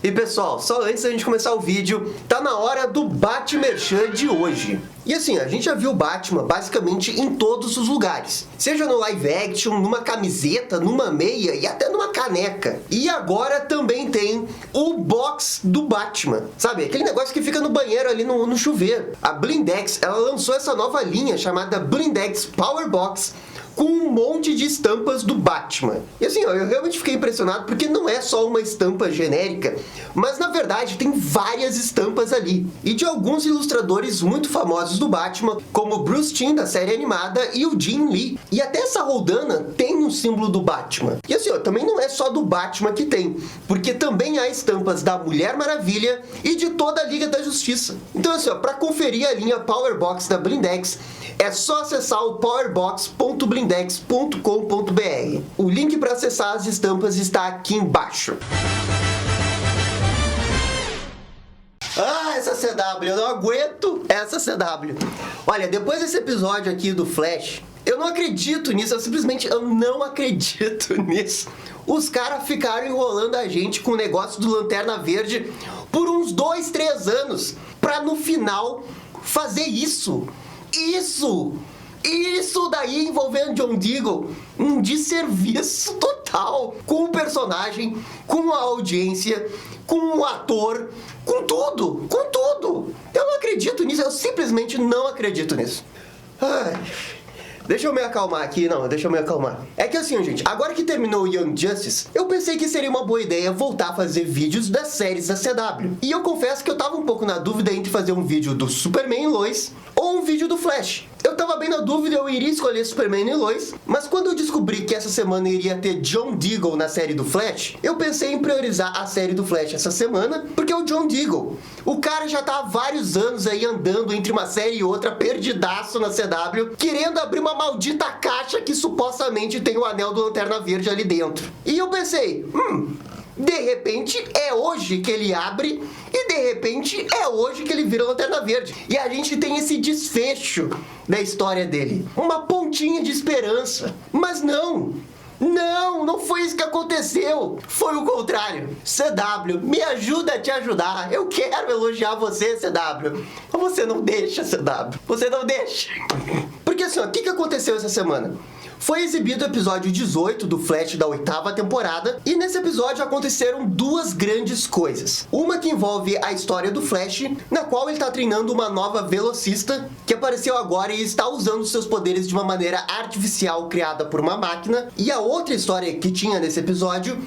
E pessoal, só antes da gente começar o vídeo, tá na hora do Batmerchan de hoje. E assim, a gente já viu o Batman basicamente em todos os lugares. Seja no live action, numa camiseta, numa meia e até numa caneca. E agora também tem o box do Batman. Sabe, aquele negócio que fica no banheiro ali no chuveiro. A Blindex, ela lançou essa nova linha chamada Blindex Power Box, com um monte de estampas do Batman. E assim, eu realmente fiquei impressionado porque não é só uma estampa genérica, mas na verdade tem várias estampas ali. E de alguns ilustradores muito famosos do Batman, como Bruce Timm, da série animada, e o Jim Lee. E até essa roldana tem um símbolo do Batman. E assim, também não é só do Batman que tem, porque também há estampas da Mulher Maravilha e de toda a Liga da Justiça. Então assim, para conferir a linha Power Box da Blindex, é só acessar o powerbox.blindex.com.br. O link para acessar as estampas está aqui embaixo. Ah, essa CW, eu não aguento essa CW. Olha, depois desse episódio aqui do Flash, eu não acredito nisso, eu não acredito nisso. Os caras ficaram enrolando a gente com o negócio do Lanterna Verde por uns 2, 3 anos, pra no final fazer isso daí envolvendo John Diggle, um desserviço total com o personagem, com a audiência, com o ator, com tudo. Eu não acredito nisso, eu simplesmente não acredito nisso. Ai... Deixa eu me acalmar aqui, É que assim, gente, agora que terminou o Young Justice, eu pensei que seria uma boa ideia voltar a fazer vídeos das séries da CW. E eu confesso que eu tava um pouco na dúvida entre fazer um vídeo do Superman e Lois ou um vídeo do Flash. Eu tava bem na dúvida, eu iria escolher Superman e Lois, mas quando eu descobri que essa semana iria ter John Diggle na série do Flash, eu pensei em priorizar a série do Flash essa semana, porque o John Diggle, o cara já tá há vários anos aí andando entre uma série e outra, perdidaço na CW, querendo abrir uma maldita caixa que supostamente tem o anel do Lanterna Verde ali dentro. E eu pensei, de repente é hoje que ele abre e de repente é hoje que ele vira Lanterna Verde. E a gente tem esse desfecho da história dele. Uma pontinha de esperança. Mas não foi isso que aconteceu. Foi o contrário. CW, me ajuda a te ajudar. Eu quero elogiar você, CW. Mas você não deixa, CW. Você não deixa. Porque assim, o que aconteceu essa semana? Foi exibido o episódio 18 do Flash da 8ª temporada, e nesse episódio aconteceram duas grandes coisas. Uma que envolve a história do Flash, na qual ele está treinando uma nova velocista, que apareceu agora e está usando seus poderes de uma maneira artificial criada por uma máquina. E a outra história que tinha nesse episódio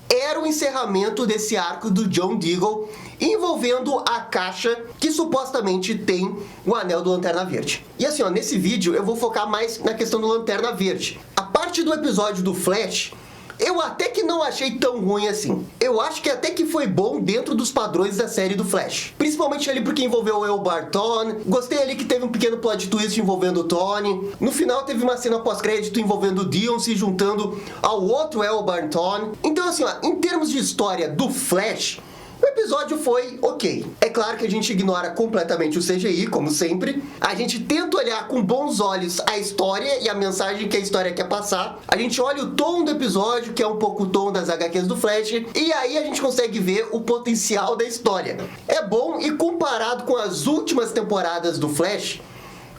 era o encerramento desse arco do John Diggle, envolvendo a caixa que supostamente tem o anel do Lanterna Verde. E assim, nesse vídeo eu vou focar mais na questão do Lanterna Verde. A parte do episódio do Flash, eu até que não achei tão ruim assim. Eu acho que até que foi bom dentro dos padrões da série do Flash. Principalmente ali porque envolveu o El Barton. Gostei ali que teve um pequeno plot twist envolvendo o Tony. No final teve uma cena pós-crédito envolvendo o Dion se juntando ao outro El Barton. Então assim, em termos de história do Flash, o episódio foi ok. É claro que a gente ignora completamente o CGI, como sempre. A gente tenta olhar com bons olhos a história e a mensagem que a história quer passar. A gente olha o tom do episódio, que é um pouco o tom das HQs do Flash, e aí a gente consegue ver o potencial da história. É bom, e comparado com as últimas temporadas do Flash,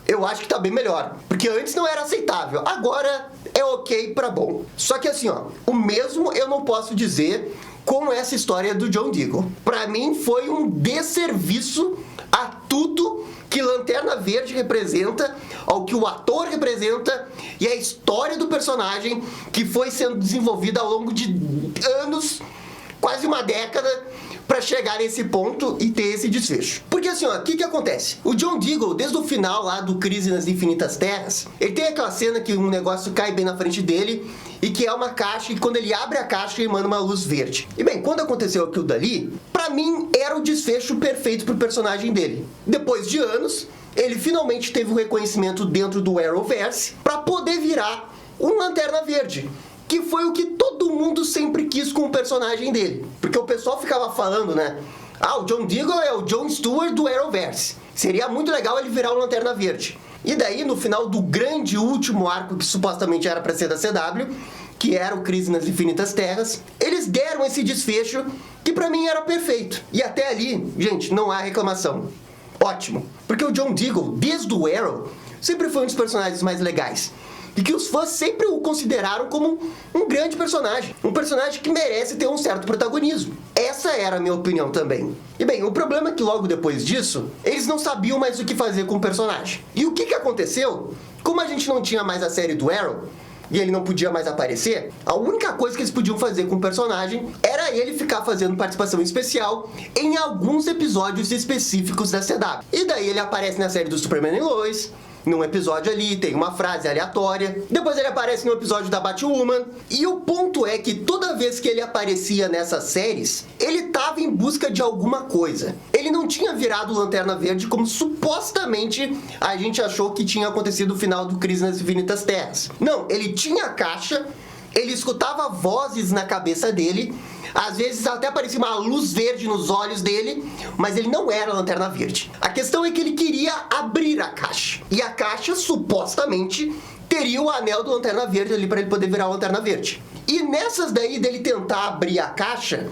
eu acho que tá bem melhor. Porque antes não era aceitável, agora é ok pra bom. Só que assim, o mesmo eu não posso dizer com essa história do John Diggle. Pra mim foi um desserviço a tudo que Lanterna Verde representa, ao que o ator representa e a história do personagem que foi sendo desenvolvida ao longo de anos, quase uma década, pra chegar nesse ponto e ter esse desfecho. Porque assim, o que acontece? O John Diggle, desde o final lá do Crise nas Infinitas Terras, ele tem aquela cena que um negócio cai bem na frente dele e que é uma caixa, e quando ele abre a caixa, ele manda uma luz verde. E bem, quando aconteceu aquilo dali, pra mim era o desfecho perfeito pro personagem dele. Depois de anos, ele finalmente teve um reconhecimento dentro do Arrowverse pra poder virar um Lanterna Verde, que foi o que todo mundo sempre quis com o personagem dele. Porque o pessoal ficava falando, né? O John Diggle é o John Stewart do Arrowverse. Seria muito legal ele virar o Lanterna Verde. E daí, no final do grande último arco, que supostamente era pra ser da CW, que era o Crise nas Infinitas Terras, eles deram esse desfecho que pra mim era perfeito. E até ali, gente, não há reclamação. Ótimo. Porque o John Diggle, desde o Arrow, sempre foi um dos personagens mais legais. E que os fãs sempre o consideraram como um grande personagem. Um personagem que merece ter um certo protagonismo. Essa era a minha opinião também. E bem, o problema é que logo depois disso, eles não sabiam mais o que fazer com o personagem. E o que aconteceu? Como a gente não tinha mais a série do Arrow, e ele não podia mais aparecer, a única coisa que eles podiam fazer com o personagem era ele ficar fazendo participação especial em alguns episódios específicos da CW. E daí ele aparece na série do Superman e Lois, num episódio ali, tem uma frase aleatória. Depois ele aparece no episódio da Batwoman. E o ponto é que toda vez que ele aparecia nessas séries, ele tava em busca de alguma coisa. Ele não tinha virado Lanterna Verde como supostamente a gente achou que tinha acontecido no final do Crise nas Infinitas Terras. Não, ele tinha a caixa, ele escutava vozes na cabeça dele, às vezes até aparecia uma luz verde nos olhos dele, mas ele não era Lanterna Verde. A questão é que ele queria abrir a caixa. E a caixa, supostamente, teria o anel do Lanterna Verde ali para ele poder virar Lanterna Verde. E nessas daí dele tentar abrir a caixa,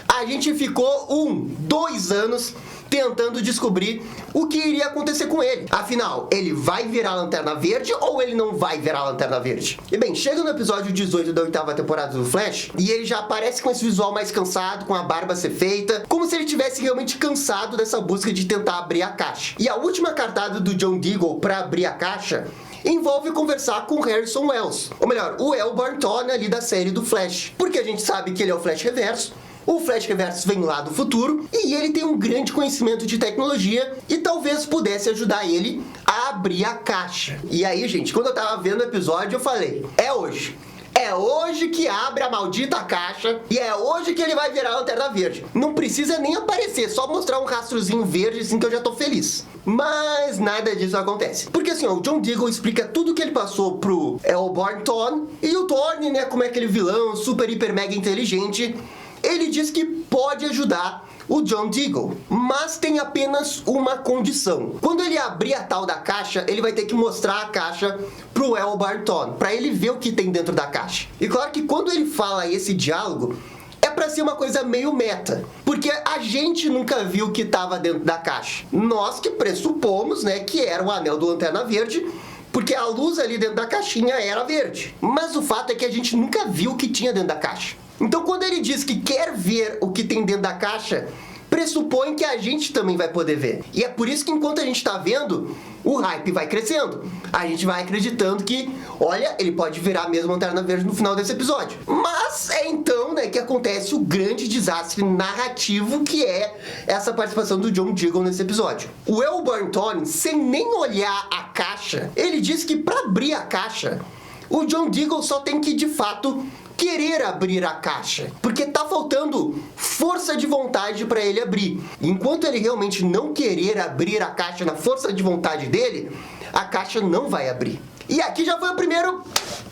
a gente ficou 2 anos tentando descobrir o que iria acontecer com ele. Afinal, ele vai virar Lanterna Verde ou ele não vai virar Lanterna Verde? E bem, chega no episódio 18 da 8ª temporada do Flash, e ele já aparece com esse visual mais cansado, com a barba ser feita, como se ele tivesse realmente cansado dessa busca de tentar abrir a caixa. E a última cartada do John Diggle para abrir a caixa envolve conversar com Harrison Wells, ou melhor, o Eobard Thawne ali da série do Flash, porque a gente sabe que ele é o Flash Reverso. O Flash Reverso vem lá do futuro e ele tem um grande conhecimento de tecnologia e talvez pudesse ajudar ele a abrir a caixa. E aí, gente, quando eu tava vendo o episódio, eu falei, é hoje. É hoje que abre a maldita caixa e é hoje que ele vai virar Lanterna Verde. Não precisa nem aparecer, só mostrar um rastrozinho verde assim que eu já tô feliz. Mas nada disso acontece. Porque assim, ó, o John Diggle explica tudo que ele passou pro Eobard Thawne e o Thawne, né, como é aquele vilão super, hiper, mega inteligente, ele diz que pode ajudar o John Diggle, mas tem apenas uma condição. Quando ele abrir a tal da caixa, ele vai ter que mostrar a caixa pro Eobard Thawne, pra ele ver o que tem dentro da caixa. E claro que quando ele fala esse diálogo, é pra ser uma coisa meio meta, porque a gente nunca viu o que tava dentro da caixa. Nós que pressupomos, né, que era o anel do Lanterna Verde, porque a luz ali dentro da caixinha era verde. Mas o fato é que a gente nunca viu o que tinha dentro da caixa. Então, quando ele diz que quer ver o que tem dentro da caixa, pressupõe que a gente também vai poder ver. E é por isso que enquanto a gente tá vendo, o hype vai crescendo. A gente vai acreditando que, olha, ele pode virar mesmo Lanterna Verde no final desse episódio. Mas é então, né, que acontece o grande desastre narrativo que é essa participação do John Diggle nesse episódio. O Eobard Thawne, sem nem olhar a caixa, ele diz que para abrir a caixa, o John Diggle só tem que, de fato, querer abrir a caixa, porque tá faltando força de vontade para ele abrir. Enquanto ele realmente não querer abrir a caixa na força de vontade dele, a caixa não vai abrir. E aqui já foi o primeiro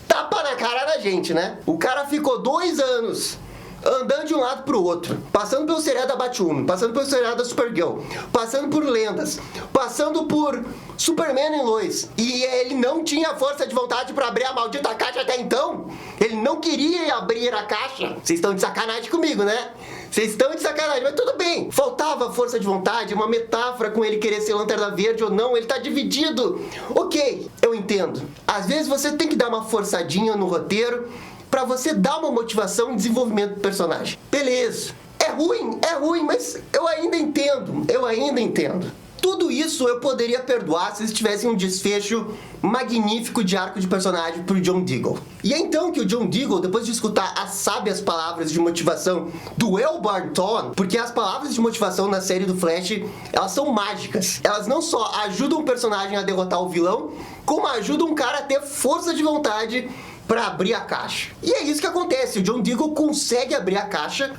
tapa na cara da gente, né? O cara ficou 2 anos andando de um lado pro outro, passando pelo seriado da Batwoman, passando pelo seriado da Supergirl, passando por lendas, passando por Superman e Lois, e ele não tinha força de vontade pra abrir a maldita caixa até então. Ele não queria abrir a caixa. Vocês estão de sacanagem comigo, né? Vocês estão de sacanagem, mas tudo bem. Faltava força de vontade, uma metáfora com ele querer ser Lanterna Verde ou não, ele tá dividido. Ok, eu entendo. Às vezes você tem que dar uma forçadinha no roteiro pra você dar uma motivação e desenvolvimento do personagem. Beleza. É ruim, mas eu ainda entendo. Tudo isso eu poderia perdoar se eles tivessem um desfecho magnífico de arco de personagem pro John Diggle. E é então que o John Diggle, depois de escutar as sábias palavras de motivação do Eobard Thawne, porque as palavras de motivação na série do Flash, elas são mágicas. Elas não só ajudam o personagem a derrotar o vilão, como ajudam um cara a ter força de vontade para abrir a caixa. E é isso que acontece, o John Diggle consegue abrir a caixa,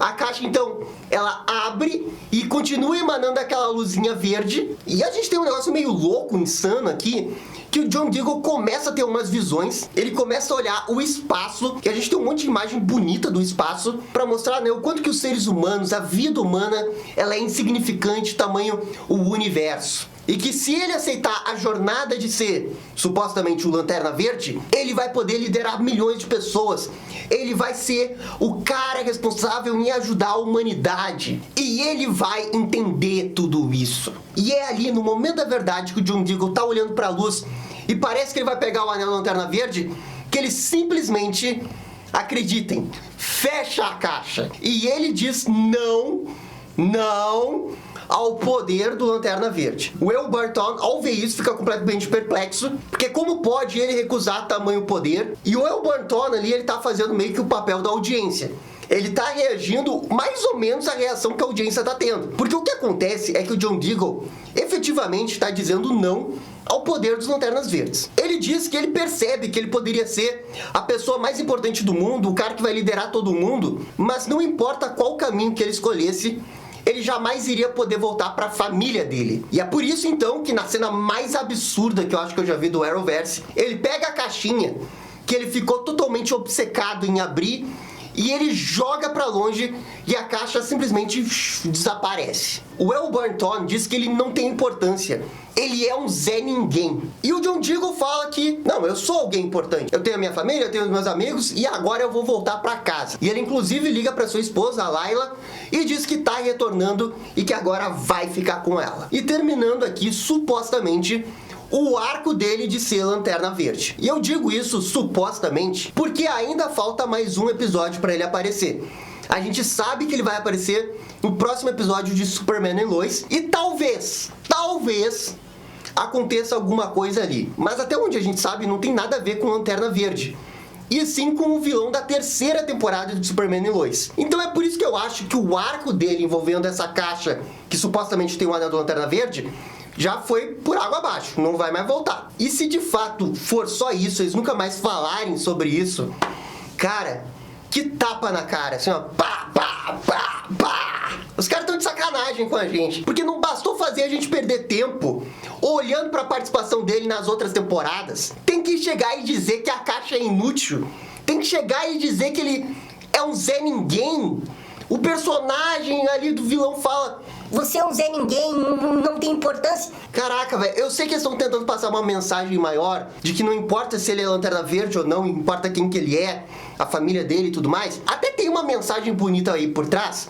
então, ela abre e continua emanando aquela luzinha verde, e a gente tem um negócio meio louco, insano aqui, que o John Diggle começa a ter umas visões, ele começa a olhar o espaço, que a gente tem um monte de imagem bonita do espaço, para mostrar, né, o quanto que os seres humanos, a vida humana, ela é insignificante, tamanho o universo. E que se ele aceitar a jornada de ser, supostamente, o Lanterna Verde, ele vai poder liderar milhões de pessoas. Ele vai ser o cara responsável em ajudar a humanidade. E ele vai entender tudo isso. E é ali, no momento da verdade, que o John Diggle tá olhando pra luz e parece que ele vai pegar o anel da Lanterna Verde, que ele simplesmente, acreditem, fecha a caixa. E ele diz não ao poder do Lanterna Verde. O Will Burton, ao ver isso, fica completamente perplexo, porque como pode ele recusar tamanho poder? E o Will Burton ali, ele tá fazendo meio que o papel da audiência. Ele tá reagindo mais ou menos à reação que a audiência tá tendo. Porque o que acontece é que o John Diggle efetivamente está dizendo não ao poder dos Lanternas Verdes. Ele diz que ele percebe que ele poderia ser a pessoa mais importante do mundo, o cara que vai liderar todo mundo, mas não importa qual caminho que ele escolhesse, ele jamais iria poder voltar para a família dele. E é por isso, então, que na cena mais absurda que eu acho que eu já vi do Arrowverse, ele pega a caixinha, que ele ficou totalmente obcecado em abrir, e ele joga pra longe e a caixa simplesmente desaparece. O Will Burton diz que ele não tem importância. Ele é um Zé Ninguém. E o John Diggle fala que, não, eu sou alguém importante. Eu tenho a minha família, eu tenho os meus amigos e agora eu vou voltar pra casa. E ele inclusive liga pra sua esposa, a Layla, e diz que tá retornando e que agora vai ficar com ela. E terminando aqui, supostamente, o arco dele de ser Lanterna Verde. E eu digo isso supostamente porque ainda falta mais um episódio para ele aparecer. A gente sabe que ele vai aparecer no próximo episódio de Superman e Lois e talvez aconteça alguma coisa ali. Mas até onde a gente sabe não tem nada a ver com Lanterna Verde. E sim com o vilão da terceira temporada de Superman e Lois. Então é por isso que eu acho que o arco dele envolvendo essa caixa que supostamente tem o anel do Lanterna Verde já foi por água abaixo, não vai mais voltar. E se de fato for só isso, eles nunca mais falarem sobre isso, cara, que tapa na cara, assim, ó, pá, pá, pá, pá. Os caras estão de sacanagem com a gente, porque não bastou fazer a gente perder tempo olhando pra participação dele nas outras temporadas. Tem que chegar e dizer que a caixa é inútil, tem que chegar e dizer que ele é um Zé Ninguém. O personagem ali do vilão fala: você é um Zé Ninguém, não tem importância. Caraca, velho, eu sei que eles estão tentando passar uma mensagem maior de que não importa se ele é Lanterna Verde ou não, importa quem que ele é, a família dele e tudo mais. Até tem uma mensagem bonita aí por trás.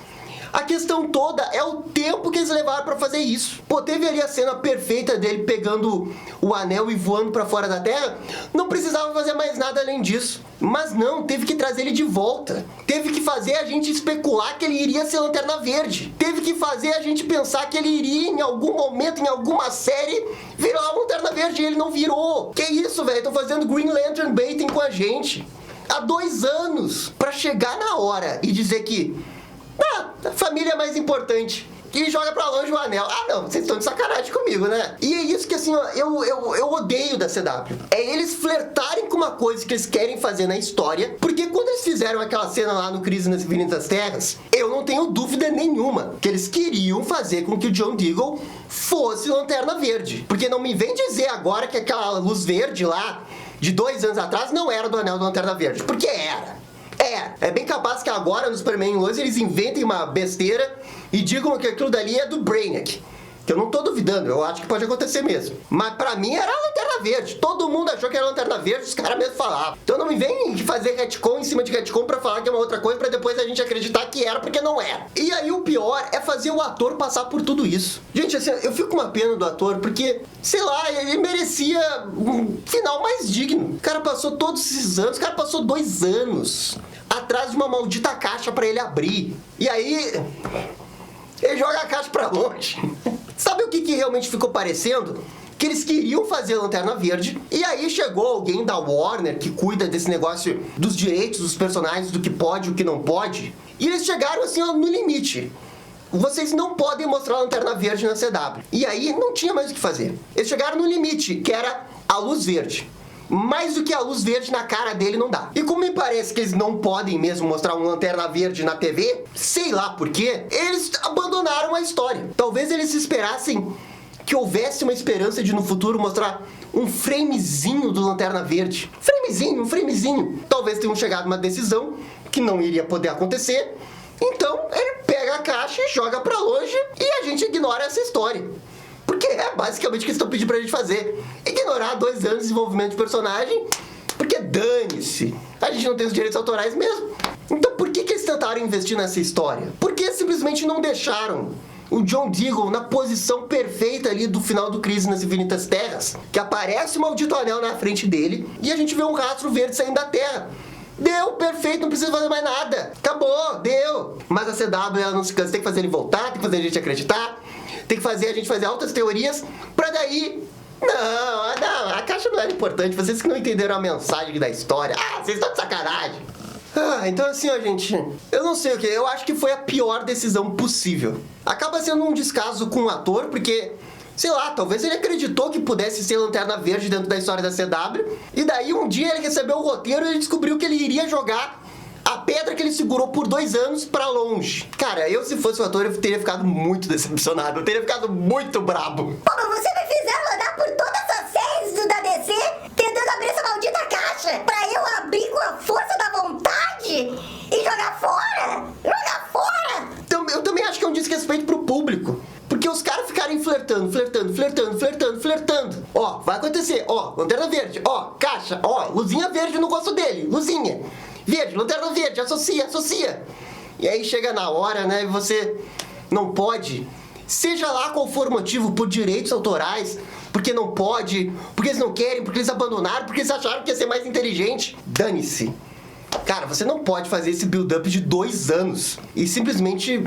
A questão toda é o tempo que eles levaram pra fazer isso. Pô, teve ali a cena perfeita dele pegando o anel e voando pra fora da Terra. Não precisava fazer mais nada além disso. Mas não, teve que trazer ele de volta. Teve que fazer a gente especular que ele iria ser Lanterna Verde. Teve que fazer a gente pensar que ele iria, em algum momento, em alguma série, virar Lanterna Verde. E ele não virou. Que isso, velho? Estão fazendo Green Lantern baiting com a gente há 2 anos. Pra chegar na hora e dizer que a família é mais importante. E joga pra longe o anel. Ah, não, vocês estão de sacanagem comigo, né? E é isso que, assim, ó, eu odeio da CW. É eles flertarem com uma coisa que eles querem fazer na história. Porque quando eles fizeram aquela cena lá no Crise nas Infinitas Terras, eu não tenho dúvida nenhuma que eles queriam fazer com que o John Diggle fosse Lanterna Verde. Porque não me vem dizer agora que aquela luz verde lá, de 2 anos atrás, não era do anel do Lanterna Verde. Porque era. É bem capaz que agora no Superman e Lois eles inventem uma besteira e digam que aquilo dali é do Brainiac. Que eu não tô duvidando, eu acho que pode acontecer mesmo. Mas pra mim era a Lanterna Verde. Todo mundo achou que era a Lanterna Verde, os caras mesmo falavam. Então não me vem fazer retcon em cima de retcon pra falar que é uma outra coisa, pra depois a gente acreditar que era porque não era. E aí o pior é fazer o ator passar por tudo isso. Gente, assim, eu fico com uma pena do ator, porque, sei lá, ele merecia um final mais digno. O cara passou todos esses anos, o cara passou 2 anos atrás de uma maldita caixa pra ele abrir. E aí ele joga a caixa pra longe. Sabe o que realmente ficou parecendo? Que eles queriam fazer Lanterna Verde, e aí chegou alguém da Warner, que cuida desse negócio dos direitos dos personagens, do que pode e o que não pode, e eles chegaram assim, ó, no limite. Vocês não podem mostrar a Lanterna Verde na CW. E aí não tinha mais o que fazer. Eles chegaram no limite, que era a luz verde. Mais do que a luz verde na cara dele não dá. E como me parece que eles não podem mesmo mostrar uma Lanterna Verde na TV, sei lá por quê, eles abandonaram a história. Talvez eles esperassem que houvesse uma esperança de no futuro mostrar um framezinho do Lanterna Verde. Um framezinho. Talvez tenham chegado a uma decisão que não iria poder acontecer. Então ele pega a caixa e joga pra longe e a gente ignora essa história. Porque é basicamente o que eles estão pedindo pra gente fazer. Ignorar 2 anos de desenvolvimento de personagem, porque dane-se. A gente não tem os direitos autorais mesmo. Então por que eles tentaram investir nessa história? Por que simplesmente não deixaram o John Diggle na posição perfeita ali do final do Crise nas Infinitas Terras? Que aparece o maldito anel na frente dele e a gente vê um rastro verde saindo da Terra. Deu, perfeito, não precisa fazer mais nada. Acabou, deu. Mas a CW, ela não se cansa, tem que fazer ele voltar, tem que fazer a gente acreditar, tem que fazer a gente fazer altas teorias, pra daí... Não, a caixa não era importante, vocês que não entenderam a mensagem da história. Ah, vocês estão de sacanagem. Então assim, ó, gente, eu não sei o que, eu acho que foi a pior decisão possível. Acaba sendo um descaso com o ator, porque... sei lá, talvez ele acreditou que pudesse ser Lanterna Verde dentro da história da CW. E daí um dia ele recebeu o roteiro e ele descobriu que ele iria jogar a pedra que ele segurou por 2 anos pra longe. Cara, eu se fosse o ator eu teria ficado muito decepcionado. Eu teria ficado muito brabo. Pô, mas você me fizeram andar por todas as séries da DC tentando abrir essa maldita caixa pra eu abrir com a força da vontade e jogar fora. Jogar fora. Então, eu também acho que é um desrespeito pro público. Porque os caras ficarem flertando. Ó, vai acontecer. Ó, Lanterna Verde. Ó, caixa. Ó, luzinha verde no gosto dele. Luzinha. Verde, Lanterna Verde. Associa. E aí chega na hora, né? E você não pode. Seja lá qual for o motivo, por direitos autorais. Porque não pode. Porque eles não querem. Porque eles abandonaram. Porque eles acharam que ia ser mais inteligente. Dane-se. Cara, você não pode fazer esse build-up de 2 anos. E simplesmente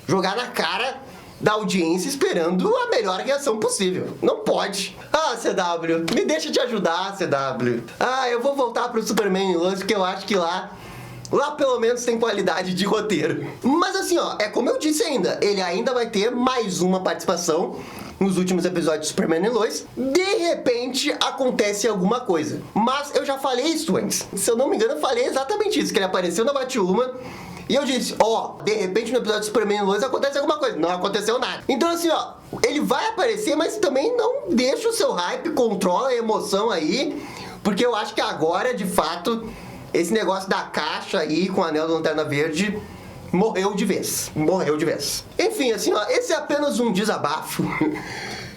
jogar na cara da audiência esperando a melhor reação possível. Não pode. Ah, CW, me deixa te ajudar, CW. Ah, eu vou voltar pro Superman e Lois, porque eu acho que lá pelo menos tem qualidade de roteiro. Mas assim, ó, é como eu disse ainda, ele ainda vai ter mais uma participação nos últimos episódios de Superman e Lois. De repente, acontece alguma coisa. Mas eu já falei isso antes. Se eu não me engano, eu falei exatamente isso, que ele apareceu na Batwoman. E eu disse, ó, de repente no episódio de Superman e Lois acontece alguma coisa. Não aconteceu nada. Então assim, ó, ele vai aparecer, mas também não deixa o seu hype, controla a emoção aí. Porque eu acho que agora, de fato, esse negócio da caixa aí com o anel da Lanterna Verde morreu de vez. Enfim, assim, ó, esse é apenas um desabafo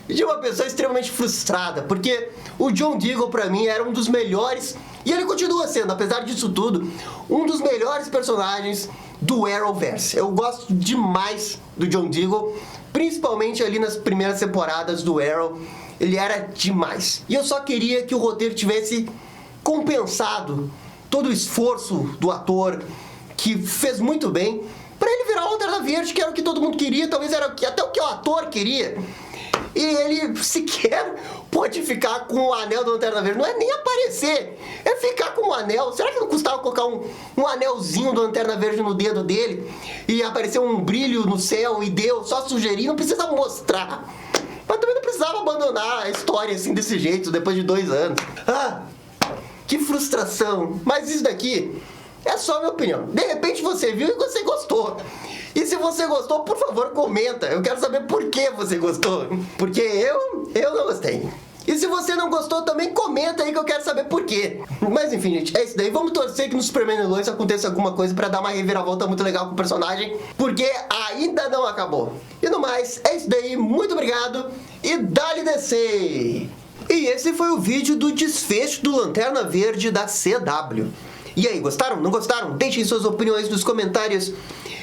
de uma pessoa extremamente frustrada, porque o John Diggle pra mim era um dos melhores, e ele continua sendo, apesar disso tudo, um dos melhores personagens do Arrowverse. Eu gosto demais do John Diggle, principalmente ali nas primeiras temporadas do Arrow. Ele era demais. E eu só queria que o roteiro tivesse compensado todo o esforço do ator, que fez muito bem, pra ele virar o Lanterna Verde, que era o que todo mundo queria, talvez era até o que o ator queria. E ele sequer pode ficar com o anel da Lanterna Verde. Não é nem aparecer, é ficar com o anel. Será que não custava colocar um anelzinho da Lanterna Verde no dedo dele e aparecer um brilho no céu e deu, só sugerir, não precisa mostrar. Mas também não precisava abandonar a história assim desse jeito, depois de 2 anos. Ah, que frustração. Mas isso daqui é só a minha opinião. De repente você viu e você gostou. E se você gostou, por favor, comenta. Eu quero saber por que você gostou. Porque eu não gostei. E se você não gostou, também comenta aí que eu quero saber por quê. Mas enfim, gente, é isso daí. Vamos torcer que no Superman e Lois aconteça alguma coisa pra dar uma reviravolta muito legal com o personagem, porque ainda não acabou. E no mais, é isso daí. Muito obrigado e dá-lhe DC! E esse foi o vídeo do desfecho do Lanterna Verde da CW. E aí, gostaram? Não gostaram? Deixem suas opiniões nos comentários.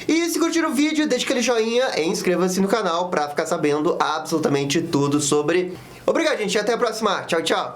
E se curtiram o vídeo, deixe aquele joinha e inscreva-se no canal pra ficar sabendo absolutamente tudo sobre. Obrigado, gente. Até a próxima. Tchau, tchau.